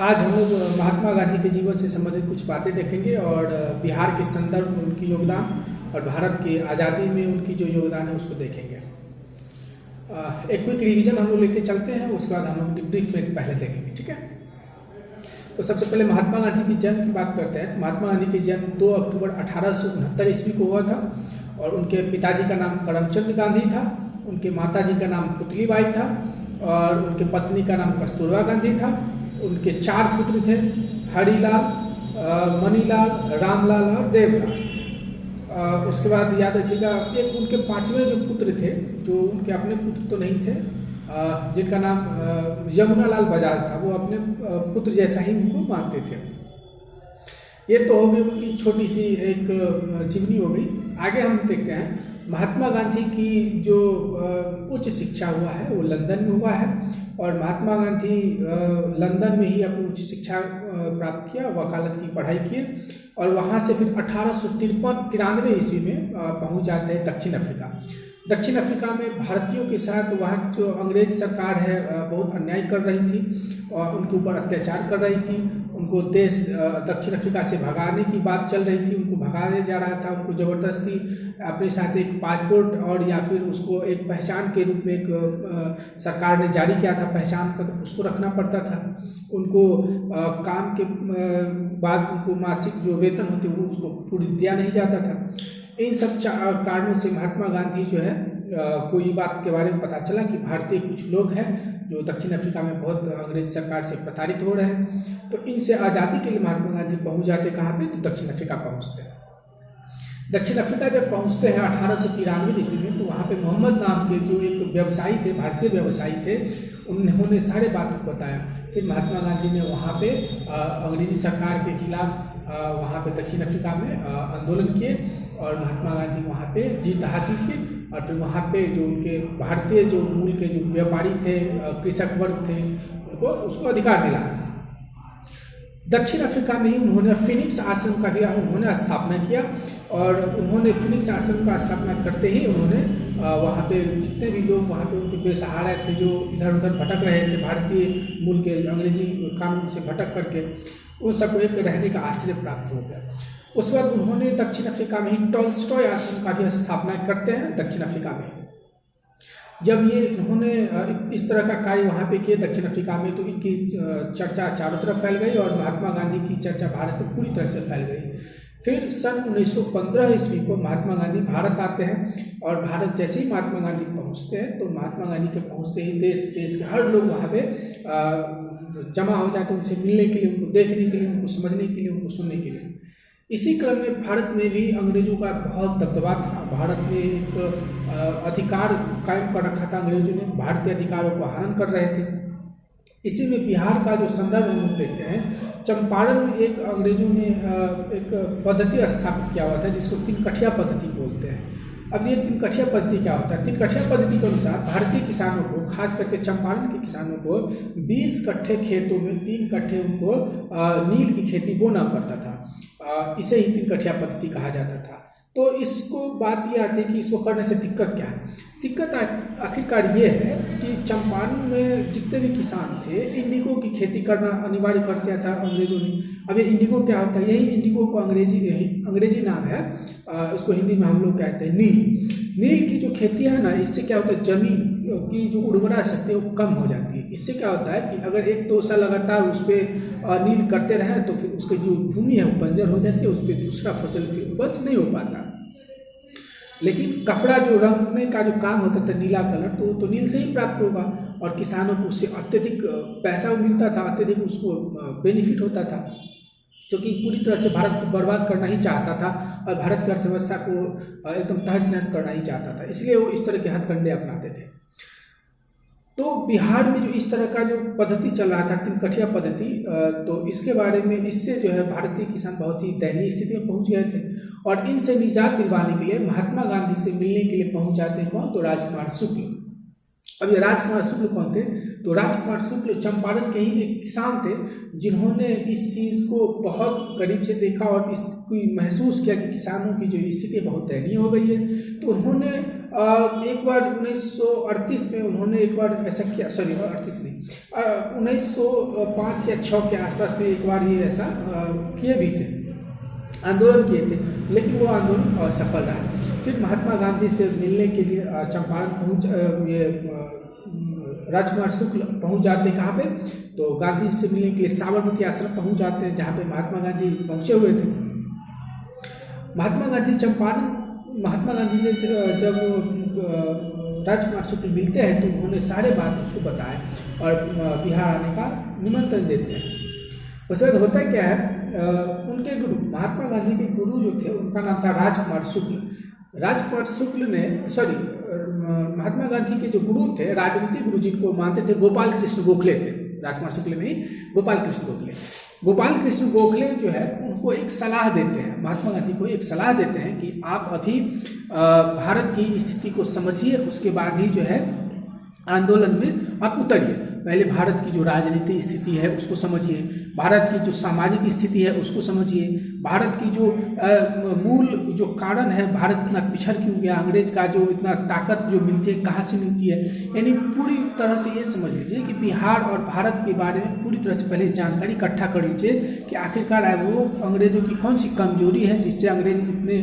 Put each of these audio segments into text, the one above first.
आज हम लोग महात्मा गांधी के जीवन से संबंधित कुछ बातें देखेंगे और बिहार के संदर्भ में उनकी योगदान और भारत की आज़ादी में उनकी जो योगदान है उसको देखेंगे। एक क्विक रिवीजन हम लोग लेके चलते हैं, उसके बाद हम लोग ब्रीफ में पहले देखेंगे, ठीक है। तो सबसे पहले महात्मा गांधी की जन्म की बात करते हैं। तो महात्मा गांधी की जन्म 2 अक्टूबर 1869 ईस्वी को हुआ था और उनके पिताजी का नाम करमचंद गांधी था, उनके माताजी का नाम पुतलीबाई था और उनके पत्नी का नाम कस्तूरबा गांधी था। उनके 4 पुत्र थे, हरिलाल, मनीलाल, रामलाल और देवदास। उसके बाद याद रखिएगा एक उनके 5वें जो पुत्र थे, जो उनके अपने पुत्र तो नहीं थे, जिनका नाम यमुनालाल बजाज था, वो अपने पुत्र जैसा ही उनको मानते थे। ये तो हो गई उनकी छोटी सी एक जीवनी हो गई। आगे हम देखते हैं महात्मा गांधी की जो उच्च शिक्षा हुआ है वो लंदन में हुआ है और महात्मा गांधी लंदन में ही अपनी उच्च शिक्षा प्राप्त किया, वकालत की पढ़ाई की और वहाँ से फिर 1893 ईस्वी में पहुँच जाते हैं दक्षिण अफ्रीका। दक्षिण अफ्रीका में भारतीयों के साथ वहाँ जो अंग्रेज सरकार है बहुत अन्याय कर रही थी और उनके ऊपर अत्याचार कर रही थी। उनको देश दक्षिण अफ्रीका से भगाने की बात चल रही थी, उनको भगाने जा रहा था, उनको ज़बरदस्ती अपने साथ एक पासपोर्ट और या फिर उसको एक पहचान के रूप में एक सरकार ने जारी किया था पहचान पत्र, उसको रखना पड़ता था। उनको काम के बाद उनको मासिक जो वेतन होते वो उसको पूरी दिया नहीं जाता था। इन सब कारणों से महात्मा गांधी जो है कोई बात के बारे में पता चला कि भारतीय कुछ लोग हैं जो दक्षिण अफ्रीका में बहुत अंग्रेज सरकार से प्रताड़ित हो रहे हैं। तो इनसे आज़ादी के लिए महात्मा गांधी पहुंच जाते कहाँ पे, तो दक्षिण अफ्रीका पहुंचते हैं। दक्षिण अफ्रीका जब पहुंचते हैं 1893 ईस्वी में, तो वहाँ पे मोहम्मद नाम के जो एक व्यवसायी थे, भारतीय व्यवसायी थे, उन्होंने सारे बातों को बताया। फिर महात्मा गांधी ने वहाँ पे अंग्रेजी सरकार के खिलाफ वहाँ पे दक्षिण अफ्रीका में आंदोलन किए और महात्मा गांधी वहाँ पे जीत हासिल की और फिर वहाँ पे जो उनके भारतीय जो मूल के जो व्यापारी थे, कृषक वर्ग थे, उनको उसको अधिकार दिलाया। दक्षिण अफ्रीका में ही उन्होंने फिनिक्स आश्रम का भी उन्होंने स्थापना किया और उन्होंने फिनिक्स आश्रम का स्थापना करते ही उन्होंने वहाँ पे जितने भी लोग वहाँ पे उनके बेसहारा थे, जो इधर उधर भटक रहे थे भारतीय मूल के अंग्रेजी कानून से भटक करके, उन सबको एक रहने का आश्रय प्राप्त हो गया। उस वक्त उन्होंने दक्षिण अफ्रीका में ही टॉल्स्टॉय आश्रम का भी स्थापना करते हैं दक्षिण अफ्रीका में। जब ये उन्होंने इस तरह का कार्य वहाँ पे किए दक्षिण अफ्रीका में, तो इनकी चर्चा चारों तरफ फैल गई और महात्मा गांधी की चर्चा भारत में पूरी तरह से फैल गई। फिर सन 1915 ईस्वी को महात्मा गांधी भारत आते हैं और भारत जैसे ही महात्मा गांधी पहुँचते हैं, तो महात्मा गांधी के पहुँचते ही देश देश के हर लोग वहाँ पे जमा हो जाते हैं उनसे मिलने के लिए, उनको देखने के लिए, उनको समझने के लिए, उनको सुनने के लिए। इसी क्रम में भारत में भी अंग्रेजों का बहुत दबदबा था। भारत में एक अधिकार कायम कर रखा था अंग्रेजों ने, भारतीय अधिकारों को हनन कर रहे थे। इसी में बिहार का जो संदर्भ हम लोग देखते हैं, चंपारण में एक अंग्रेजों ने एक पद्धति स्थापित किया हुआ था जिसको 3 कठिया पद्धति बोलते हैं। अब ये 3 कठिया पद्धति क्या होता है? 3 कठिया पद्धति के अनुसार भारतीय किसानों को, खास करके चंपारण के किसानों को 20 कट्ठे खेतों में 3 कट्ठे उनको नील की खेती बोना पड़ता था। इसे ही 3 कठिया पद्धति कहा जाता था। तो इसको बात ये आती है कि इसको करने से दिक्कत क्या है? दिक्कत आखिरकार ये है कि चंपारण में जितने भी किसान थे, इंडिगो की खेती करना अनिवार्य कर दिया था अंग्रेजों ने। अब ये इंडिगो क्या होता है? यही इंडिगो को अंग्रेजी नाम है, इसको हिंदी में हम लोग कहते हैं नील। नील की जो खेती है ना, इससे क्या होता है, जमीन की जो उर्वरा शक्ति है वो कम हो जाती है। इससे क्या होता है कि अगर 1-2 साल लगातार उस पर नील करते रहे तो फिर उसकी जो भूमि है वो बंजर हो जाती है, उस पर दूसरा फसल की उपज नहीं हो पाता। लेकिन कपड़ा जो रंगने का जो काम होता था, नीला कलर, तो नील से ही प्राप्त होगा और किसानों को उससे अत्यधिक पैसा मिलता था, अत्यधिक उसको बेनिफिट होता था, जो कि पूरी तरह से भारत को बर्बाद करना ही चाहता था और भारत की अर्थव्यवस्था को एकदम तहस नहस करना ही चाहता था। इसलिए वो इस तरह के हथकंडे अपनाते थे। तो बिहार में जो इस तरह का जो पद्धति चल रहा था, 3 कठिया पद्धति, तो इसके बारे में, इससे जो है भारतीय किसान बहुत ही दयनीय स्थिति में पहुंच गए थे और इनसे निजात दिलवाने के लिए महात्मा गांधी से मिलने के लिए पहुंच जाते हैं कौन? तो राजकुमार शुक्ल। अब ये राजकुमार शुक्ल कौन थे? तो राजकुमार शुक्ल चंपारण के ही एक किसान थे जिन्होंने इस चीज़ को बहुत करीब से देखा और इसको महसूस किया कि किसानों की जो स्थिति बहुत दयनीय हो गई है। तो उन्होंने एक बार 1938 में उन्होंने एक बार ऐसा किया, सॉरी 38 नहीं, 1905 या 6 के आसपास में एक बार ये ऐसा किए भी थे, आंदोलन किए थे, लेकिन वो आंदोलन असफल रहा। फिर महात्मा गांधी से मिलने के लिए चंपारण पहुँच राजकुमार शुक्ल पहुंच जाते हैं। कहाँ पे? तो गांधी से मिलने के लिए साबरमती आश्रम पहुंच जाते हैं, जहाँ पे महात्मा गांधी पहुंचे हुए थे। महात्मा गांधी से जब राजकुमार शुक्ल मिलते हैं तो उन्होंने सारे बात उसको बताए और बिहार आने का निमंत्रण देते हैं। उस वक्त होता क्या है, उनके गुरु महात्मा गांधी के गुरु जो थे उनका नाम था राजकुमार शुक्ल। राजकुमार शुक्ल ने महात्मा गांधी के जो गुरु थे, राजनीतिक गुरु जिनको मानते थे, गोपाल कृष्ण गोखले थे। राजकुमार शुक्ल नहीं, गोपाल कृष्ण गोखले। गोपाल कृष्ण गोखले जो है उनको एक सलाह देते हैं, महात्मा गांधी को एक सलाह देते हैं कि आप अभी भारत की स्थिति को समझिए, उसके बाद ही जो है आंदोलन में आप उतरिए। पहले भारत की जो राजनीतिक स्थिति है उसको समझिए, भारत की जो सामाजिक स्थिति है उसको समझिए, भारत की जो मूल जो कारण है, भारत इतना पिछड़ क्यों गया, अंग्रेज का जो इतना ताकत जो मिलती है कहाँ से मिलती है, यानी पूरी तरह से ये समझ लीजिए कि बिहार और भारत के बारे में पूरी तरह से पहले जानकारी इकट्ठा कर लीजिए कि आखिरकार वो अंग्रेजों की कौन सी कमजोरी है जिससे अंग्रेज इतने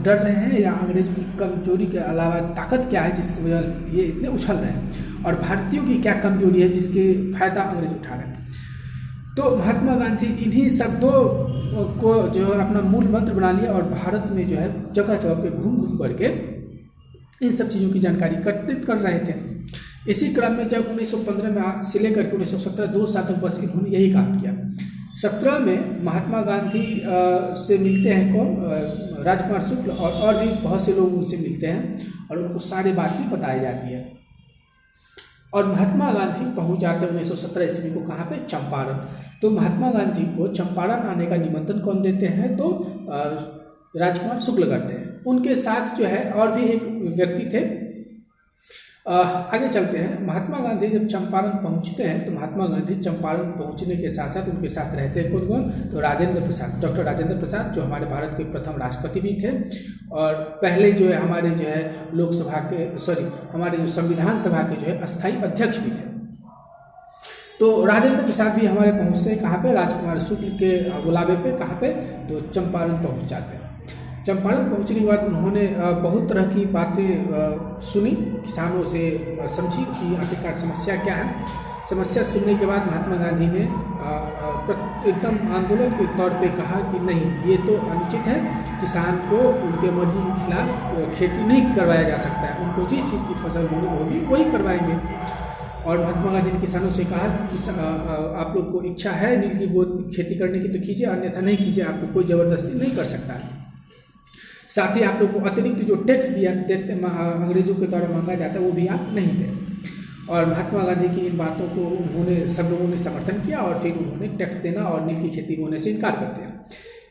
डर रहे हैं, या अंग्रेजों की कमजोरी के अलावा ताकत क्या है जिसकी वजह ये इतने उछल रहे हैं, और भारतीयों की क्या कमजोरी है जिसके फायदा अंग्रेज उठा रहे हैं। तो महात्मा गांधी इन्हीं शब्दों को जो है अपना मूल मंत्र बना लिया और भारत में जो है जगह जगह पे घूम घूम करके इन सब चीज़ों की जानकारी एकत्रित कर रहे थे। इसी क्रम में जब 1915 में से लेकर के 1917 2 साल तक बस इन्होंने यही काम किया। 17 में महात्मा गांधी से मिलते हैं कौन? राजकुमार शुक्ल, और भी बहुत से लोग उनसे मिलते हैं और उनको सारी बात भी बताई जाती है। और महात्मा गांधी पहुंच जाते हैं 1917 ईस्वी को कहाँ पे? चंपारण। तो महात्मा गांधी को चंपारण आने का निमंत्रण कौन देते हैं? तो राजकुमार शुक्ल करते हैं। उनके साथ जो है और भी एक व्यक्ति थे। आगे चलते हैं। महात्मा गांधी जब चंपारण पहुंचते हैं तो महात्मा गांधी चंपारण पहुंचने के साथ साथ उनके साथ रहते हैं कौन कौन? तो राजेंद्र प्रसाद, डॉक्टर राजेंद्र प्रसाद, जो हमारे भारत के प्रथम राष्ट्रपति भी थे और पहले जो है हमारे जो है लोकसभा के हमारे जो संविधान सभा के जो है अस्थायी अध्यक्ष भी थे। तो राजेंद्र प्रसाद भी हमारे पहुँचते हैं कहाँ पे? राजकुमार शुक्ल के बुलावे पे। कहाँ पे? तो चंपारण पहुँच जाते हैं। चंपारण पहुंचने के बाद उन्होंने बहुत तरह की बातें सुनी, किसानों से समझी कि आखिरकार समस्या क्या है। समस्या सुनने के बाद महात्मा गांधी ने एकदम आंदोलन के तौर पे कहा कि नहीं, ये तो अनुचित है, किसान को उनके मर्जी के खिलाफ खेती नहीं करवाया जा सकता है, उनको जिस चीज़ की फसल होगी वही करवाएंगे। और महात्मा गांधी ने किसानों से कहा कि आप लोग को इच्छा है नील की गोद खेती करने की तो कीजिए, अन्यथा नहीं कीजिए, आपको कोई ज़बरदस्ती नहीं कर सकता है। साथ ही आप लोग को अतिरिक्त जो टैक्स देते अंग्रेजों के द्वारा मांगा जाता है वो भी आप नहीं दें। और महात्मा गांधी की इन बातों को सब लोगों ने समर्थन किया और फिर उन्होंने टैक्स देना और नील की खेती होने से इनकार कर दिया।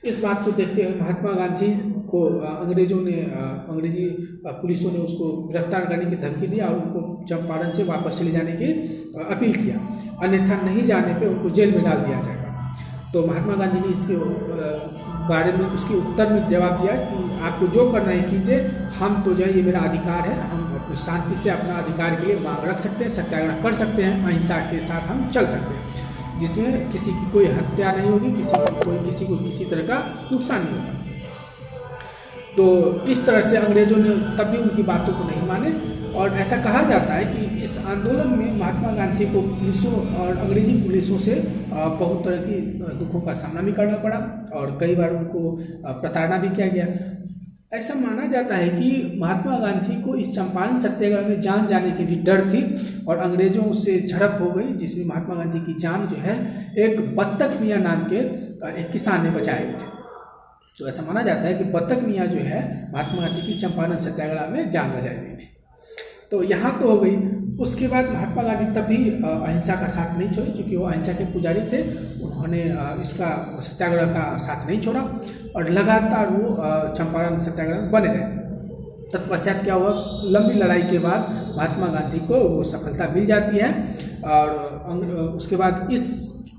इस बात को देखते हुए महात्मा गांधी को अंग्रेजी पुलिसों ने उसको गिरफ्तार करने की धमकी दिया और उनको चंपारण से वापस चले जाने की अपील किया, अन्यथा नहीं जाने पर उनको जेल में डाल दिया जाएगा। तो महात्मा गांधी ने इसके बारे में उसके उत्तर में जवाब दिया कि आपको जो करना है कीजिए, हम तो जो है ये मेरा अधिकार है, हम अपनी शांति से अपना अधिकार के लिए मांग रख सकते हैं, सत्याग्रह कर सकते हैं, अहिंसा के साथ हम चल सकते हैं, जिसमें किसी की कोई हत्या नहीं होगी, किसी को किसी तरह का नुकसान नहीं होगा। तो इस तरह से अंग्रेजों ने तब भी उनकी बातों को नहीं माने और ऐसा कहा जाता है कि इस आंदोलन में महात्मा गांधी को पुलिसों और अंग्रेजी पुलिसों से बहुत तरह की दुखों का सामना भी करना पड़ा और कई बार उनको प्रताड़ना भी किया गया। ऐसा माना जाता है कि महात्मा गांधी को इस चंपारण सत्याग्रह में जान जाने की भी डर थी और अंग्रेजों से झड़प हो गई, जिसमें महात्मा गांधी की जान जो है एक बत्तख मियाँ नाम के एक किसान ने बचाए हुए थे। तो ऐसा माना जाता है कि बत्तख मियाँ जो है महात्मा गांधी की चंपारण सत्याग्रह में जान बचाई गई थी। तो यहाँ तो हो गई। उसके बाद महात्मा गांधी तभी अहिंसा का साथ नहीं छोड़े, क्योंकि वो अहिंसा के पुजारी थे। उन्होंने इसका सत्याग्रह का साथ नहीं छोड़ा और लगातार वो चंपारण सत्याग्रह में बने रहे। तत्पश्चात क्या हुआ, लंबी लड़ाई के बाद महात्मा गांधी को वो सफलता मिल जाती है और उसके बाद इस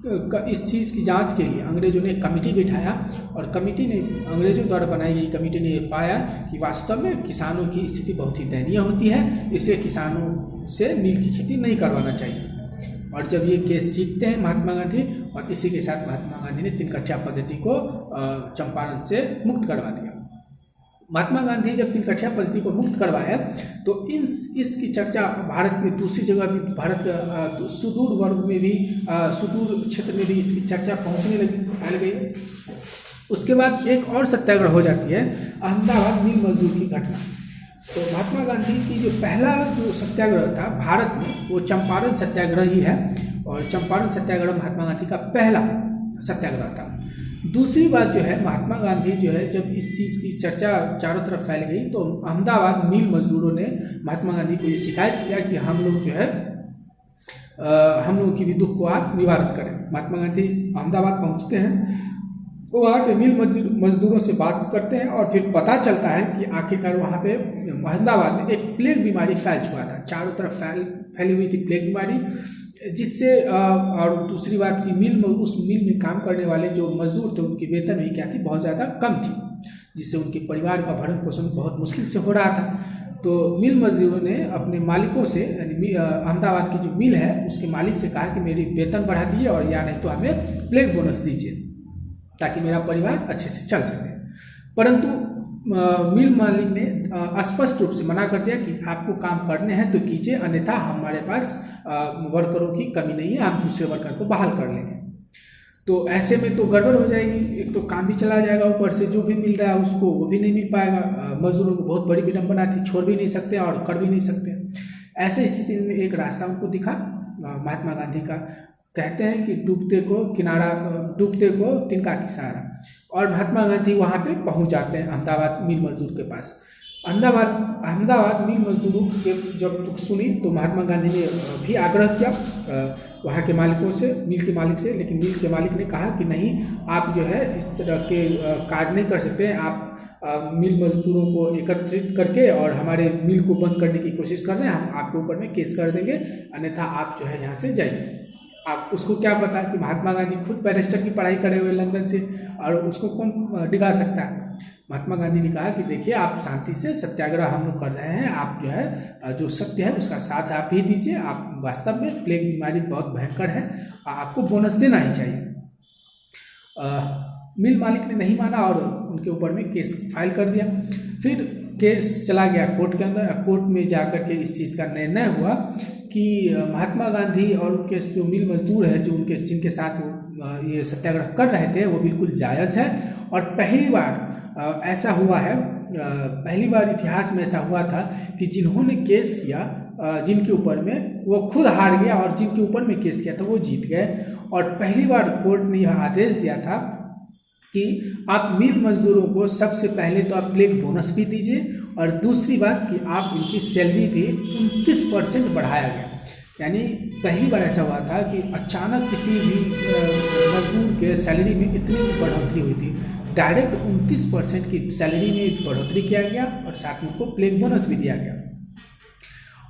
इस चीज़ की जांच के लिए अंग्रेजों ने एक कमेटी बिठाया और कमेटी ने, अंग्रेजों द्वारा बनाई गई कमेटी ने पाया कि वास्तव में किसानों की स्थिति बहुत ही दयनीय होती है, इसलिए किसानों से नील की खेती नहीं करवाना चाहिए। और जब ये केस जीतते हैं महात्मा गांधी, और इसी के साथ महात्मा गांधी ने 3 कक्षा पद्धति को चंपारण से मुक्त करवा दिया। महात्मा गांधी जब 3 कक्षा पद्धति को मुक्त करवाया तो इसकी चर्चा भारत में दूसरी जगह भी, भारत के सुदूर वर्ग में भी, सुदूर क्षेत्र में भी इसकी चर्चा पहुंचने लगी, फैल गई। उसके बाद एक और सत्याग्रह हो जाती है, अहमदाबाद मिल मजदूर की घटना। तो महात्मा गांधी की जो पहला जो सत्याग्रह था भारत में, वो चंपारण सत्याग्रह ही है, और चंपारण सत्याग्रह महात्मा गांधी का पहला सत्याग्रह था। दूसरी बात जो है, महात्मा गांधी जो है, जब इस चीज़ की चर्चा चारों तरफ फैल गई तो अहमदाबाद मिल मजदूरों ने महात्मा गांधी को ये शिकायत किया कि हम लोग जो है हम लोगों की भी दुख को आप निवारण करें। महात्मा गांधी अहमदाबाद पहुंचते हैं, वहाँ के मिल मजदूरों से बात करते हैं और फिर पता चलता है कि आखिरकार वहाँ पे अहमदाबाद में एक प्लेग बीमारी फैल चुका था, चारों तरफ फैली हुई थी प्लेग बीमारी, जिससे और दूसरी बात की उस मिल में काम करने वाले जो मजदूर थे उनकी वेतन भी क्या थी, बहुत ज़्यादा कम थी, जिससे उनके परिवार का भरण पोषण बहुत मुश्किल से हो रहा था। तो मिल मजदूरों ने अपने मालिकों से, यानी अहमदाबाद की जो मिल है उसके मालिक से कहा कि मेरी वेतन बढ़ा दीजिए और या नहीं तो हमें प्लेग बोनस दीजिए ताकि मेरा परिवार अच्छे से चल सके। परंतु मिल मालिक ने स्पष्ट रूप से मना कर दिया कि आपको काम करने हैं तो कीजिए, अन्यथा हमारे पास वर्करों की कमी नहीं है, हम दूसरे वर्कर को बहाल कर लेंगे। तो ऐसे में तो गड़बड़ हो जाएगी, एक तो काम भी चला जाएगा, ऊपर से जो भी मिल रहा है उसको वो भी नहीं मिल पाएगा। मजदूरों को बहुत बड़ी विडंबना थी, छोड़ भी नहीं सकते और कर भी नहीं सकते। ऐसे स्थिति में एक रास्ता उनको दिखा महात्मा गांधी का, कहते हैं कि डूबते को तिनका की सहारा, और महात्मा गांधी वहाँ पे पहुँच जाते हैं अहमदाबाद मिल मजदूर के पास। अहमदाबाद मिल मजदूरों के जब दुख सुनी तो महात्मा गांधी ने भी आग्रह किया वहाँ के मालिकों से, मिल के मालिक से, लेकिन मिल के मालिक ने कहा कि नहीं, आप जो है इस तरह के कार्य नहीं कर सकते, आप मिल मजदूरों को एकत्रित करके और हमारे मिल को बंद करने की कोशिश कर रहे हैं, हम आपके ऊपर में केस कर देंगे, अन्यथा आप जो है यहाँ से जाइए। आप उसको क्या पता कि महात्मा गांधी खुद बैरिस्टर की पढ़ाई करे हुए लंदन से, और उसको कौन डिगा सकता है। महात्मा गांधी ने कहा कि देखिए, आप शांति से सत्याग्रह हम लोग कर रहे हैं, आप जो है जो सत्य है उसका साथ आप ही दीजिए, आप वास्तव में प्लेग बीमारी बहुत भयंकर है, आपको बोनस देना ही चाहिए। मिल मालिक ने नहीं माना और उनके ऊपर में केस फाइल कर दिया। फिर केस चला गया कोर्ट के अंदर। कोर्ट में जाकर के इस चीज़ का निर्णय हुआ कि महात्मा गांधी और उनके जो मिल मजदूर है, जो जिनके साथ ये सत्याग्रह कर रहे थे, वो बिल्कुल जायज़ है। और पहली बार ऐसा हुआ है, पहली बार इतिहास में ऐसा हुआ था कि जिन्होंने केस किया, जिनके ऊपर में वो खुद हार गया और जिनके ऊपर में केस किया था वो जीत गए। और पहली बार कोर्ट ने यह आदेश दिया था कि आप मिल मजदूरों को सबसे पहले तो आप प्लेग बोनस भी दीजिए, और दूसरी बात कि आप इनकी सैलरी भी 29% बढ़ाया गया। यानी पहली बार ऐसा हुआ था कि अचानक किसी भी मजदूर के सैलरी में इतनी बढ़ोतरी हुई थी। डायरेक्ट 29% की सैलरी में बढ़ोतरी किया गया और साथ में उनको प्लेग बोनस भी दिया गया।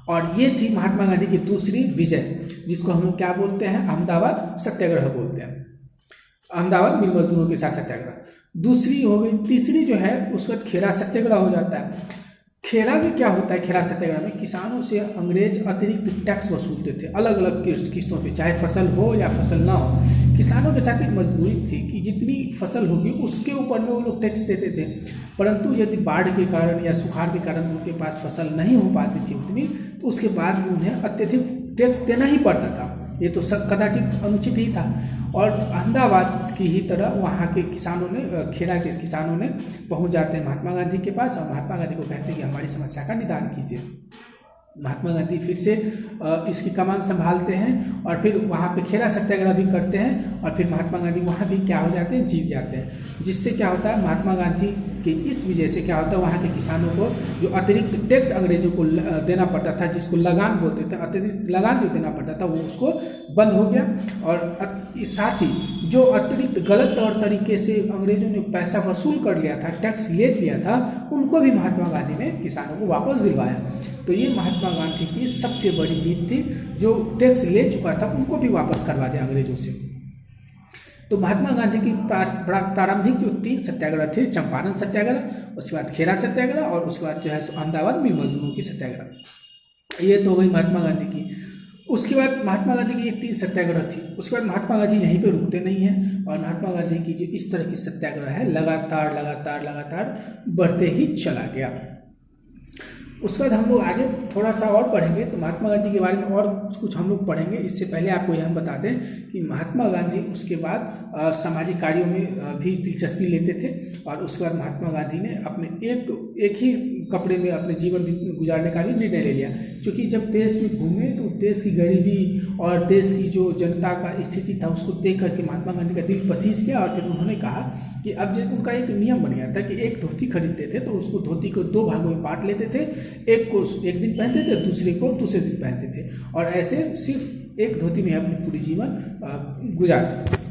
और ये थी महात्मा गांधी की दूसरी विजय, जिसको हम लोग क्या बोलते हैं, अहमदाबाद सत्याग्रह बोलते हैं। अहमदाबाद मिल मजदूरों के साथ सत्याग्रह दूसरी हो गई। तीसरी जो है उस वक्त खेड़ा सत्याग्रह हो जाता है। खेड़ा में क्या होता है, खेड़ा सत्याग्रह में किसानों से अंग्रेज अतिरिक्त टैक्स वसूलते थे अलग अलग किस्तों पे, चाहे फसल हो या फसल ना हो। किसानों के साथ एक मजबूरी थी कि जितनी फसल होगी उसके ऊपर में वो लोग टैक्स देते थे, परंतु यदि बाढ़ के कारण या सुखाड़ के कारण उनके पास फसल नहीं हो पाती थी उतनी, तो उसके बाद भी उन्हें अत्यधिक टैक्स देना ही पड़ता था। ये तो सब कदाचित अनुचित ही था। और अहमदाबाद की ही तरह वहाँ के किसानों ने, खेड़ा के किसानों ने पहुँच जाते हैं महात्मा गांधी के पास और महात्मा गांधी को कहते हैं कि हमारी समस्या का निदान कीजिए। महात्मा गांधी फिर से इसकी कमान संभालते हैं और फिर वहाँ पे खेड़ा सत्याग्रह भी करते हैं और फिर महात्मा गांधी वहाँ भी क्या हो जाते हैं, जीत जाते हैं। जिससे क्या होता है, महात्मा गांधी की इस वजह से क्या होता है, वहाँ के किसानों को जो अतिरिक्त टैक्स अंग्रेजों को देना पड़ता था, जिसको लगान बोलते थे, अतिरिक्त लगान जो देना पड़ता था वो उसको बंद हो गया। और साथ ही जो अतिरिक्त गलत तौर तरीके से अंग्रेजों ने पैसा वसूल कर लिया था, टैक्स ले लिया था, उनको भी महात्मा गांधी ने किसानों को वापस दिलवाया। तो ये महात्मा गांधी की सबसे बड़ी जीत थी। जो टैक्स ले चुका था उनको भी वापस करवा दिया अंग्रेजों से। तो महात्मा गांधी की प्रारंभिक जो 3 सत्याग्रह थे, चंपारण सत्याग्रह, उसके बाद खेरा सत्याग्रह और उसके बाद जो है अहमदाबाद मिल मजदूरों की सत्याग्रह, ये तो गई महात्मा गांधी की। उसके बाद महात्मा गांधी की ये 3 सत्याग्रह थी। उसके बाद महात्मा गांधी यहीं पे रुकते नहीं हैं और महात्मा गांधी की जो इस तरह की सत्याग्रह है लगातार लगातार लगातार बढ़ते ही चला गया। उसके बाद हम लोग आगे थोड़ा सा और पढ़ेंगे, तो महात्मा गांधी के बारे में और कुछ हम लोग पढ़ेंगे। इससे पहले आपको यह हम बता दें कि महात्मा गांधी उसके बाद सामाजिक कार्यों में भी दिलचस्पी लेते थे और उसके बाद महात्मा गांधी ने अपने एक ही कपड़े में अपने जीवन गुजारने का भी निर्णय ले लिया, क्योंकि जब देश में घूमे तो देश की गरीबी और देश की जो जनता का स्थिति था उसको देख करके महात्मा गांधी का दिल पसीज गया और फिर उन्होंने कहा कि अब जैसे उनका एक नियम बन गया था कि एक धोती खरीदते थे तो उसको धोती को 2 भागों में बांट लेते थे, एक को एक दिन पहनते थे, दूसरे को दूसरे दिन पहनते थे और ऐसे सिर्फ एक धोती में अपनी पूरी जीवन गुजारते थे।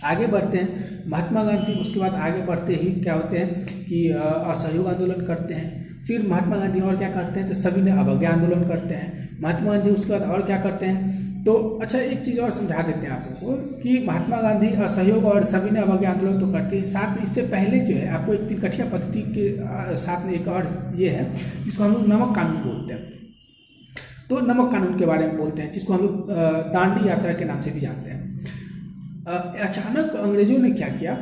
आगे बढ़ते हैं महात्मा गांधी, उसके बाद आगे बढ़ते ही क्या होते हैं कि असहयोग आंदोलन करते हैं। फिर महात्मा गांधी और क्या करते हैं तो सभी ने अवज्ञा आंदोलन करते हैं। महात्मा गांधी उसके बाद और क्या करते हैं तो अच्छा एक चीज़ और समझा देते हैं आप लोगों को कि महात्मा गांधी असहयोग और सभी ने अवज्ञा आंदोलन तो करते हैं, साथ में इससे पहले जो है आपको एक 3 कठिया पद्धति के साथ में एक और ये है जिसको हम लोग नमक कानून बोलते हैं। तो नमक कानून के बारे में बोलते हैं जिसको हम लोग दांडी यात्रा के नाम से भी जानते हैं। अचानक अंग्रेजों ने क्या किया